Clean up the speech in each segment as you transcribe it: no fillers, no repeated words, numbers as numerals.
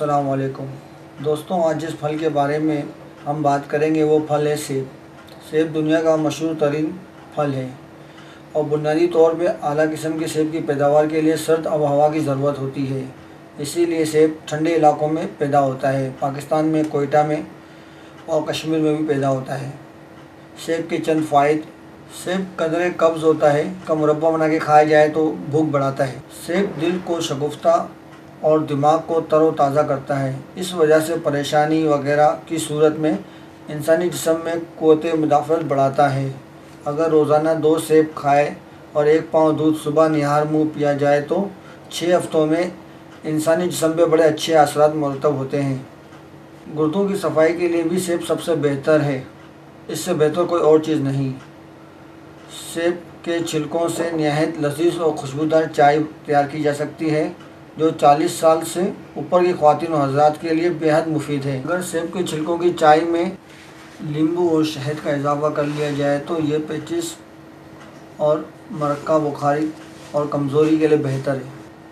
अस्सलाम वालेकुम दोस्तों, आज जिस फल के बारे में हम बात करेंगे वो फल है सेब। सेब दुनिया का मशहूर तरीन फल है और बुनियादी तौर पे आला किस्म के सेब की पैदावार के लिए सर्द आबहवा की ज़रूरत होती है। इसीलिए सेब ठंडे इलाकों में पैदा होता है। पाकिस्तान में कोयटा में और कश्मीर में भी पैदा होता है। सेब के चंद फ़ायदे। सेब कदरे कब्ज़ होता है, का मुरब्बा बना के खाया जाए तो भूख बढ़ाता है। सेब दिल को शगुफ्ता और दिमाग को तरोताज़ा करता है। इस वजह से परेशानी वगैरह की सूरत में इंसानी जिस्म में क़ुव्वत मुदाफ़अत बढ़ाता है। अगर रोज़ाना 2 सेब खाए और 1 पाव दूध सुबह निहार मुँह पिया जाए तो 6 हफ़्तों में इंसानी जिस्म पे बड़े अच्छे असरात मुरतब होते हैं। गुर्दों की सफाई के लिए भी सेब सबसे बेहतर है, इससे बेहतर कोई और चीज़ नहीं। सेब के छिलकों से नहायत लज़ीज़ और खुशबूदार चाय तैयार की जा सकती है, जो 40 साल से ऊपर की ख़वातीन और हज़रात के लिए बेहद मुफीद है। अगर सेब के छिलकों की चाय में नींबू और शहद का इजाफ़ा कर लिया जाए तो ये पेचिश और मरक्का बुखारी और कमज़ोरी के लिए बेहतर है।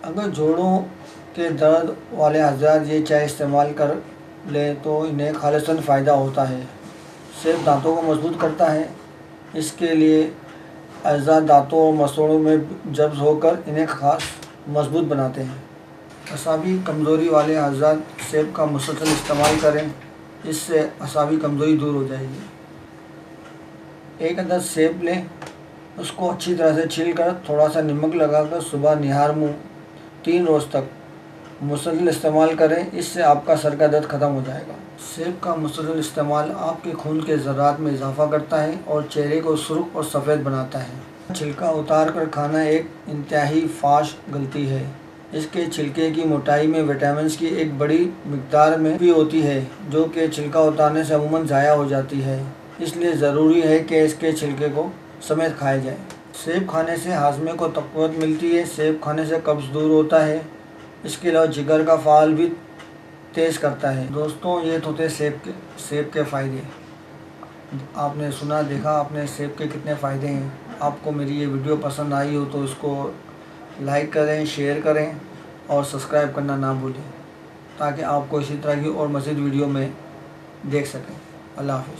अगर जोड़ों के दर्द वाले हज़रात ये चाय इस्तेमाल कर लें तो इन्हें खालिसन फ़ायदा होता है। सेब दांतों को मजबूत करता है, इसके लिए अज़ा दांतों और मसूड़ों में जब्स होकर इन्हें ख़ास मजबूत बनाते हैं। असाबी कमज़ोरी वाले हज़रात सेब का मुसलसल इस्तेमाल करें, इससे असाबी कमज़ोरी दूर हो जाएगी। 1 अदद सेब लें, उसको अच्छी तरह से छील कर थोड़ा सा नमक लगाकर सुबह निहार मुँह 3 रोज़ तक मुसलसल इस्तेमाल करें, इससे आपका सर का दर्द ख़त्म हो जाएगा। सेब का मुसलसल इस्तेमाल आपके खून के ज़र्रात में इजाफ़ा करता है और चेहरे को सुर्ख और सफ़ेद बनाता है। छिलका उतार कर खाना एक इंतहाई फाश गलती है। इसके छिलके की मोटाई में विटामिन्स की एक बड़ी मिक़दार में भी होती है, जो कि छिलका उतारने से अमूमन ज़ाया हो जाती है। इसलिए ज़रूरी है कि इसके छिलके को समेत खाया जाए। सेब खाने से हाज़मे को तक़व्वत मिलती है। सेब खाने से कब्ज़ दूर होता है। इसके अलावा जिगर का फ़ाल भी तेज़ करता है। दोस्तों, ये तो थे सेब के फ़ायदे। आपने सुना देखा आपने सेब के कितने फ़ायदे हैं। आपको मेरी ये वीडियो पसंद आई हो तो इसको लाइक करें, शेयर करें और सब्सक्राइब करना ना भूलें, ताकि आपको इसी तरह की और मज़ीद वीडियो में देख सकें। अल्लाह हाफ़िज़।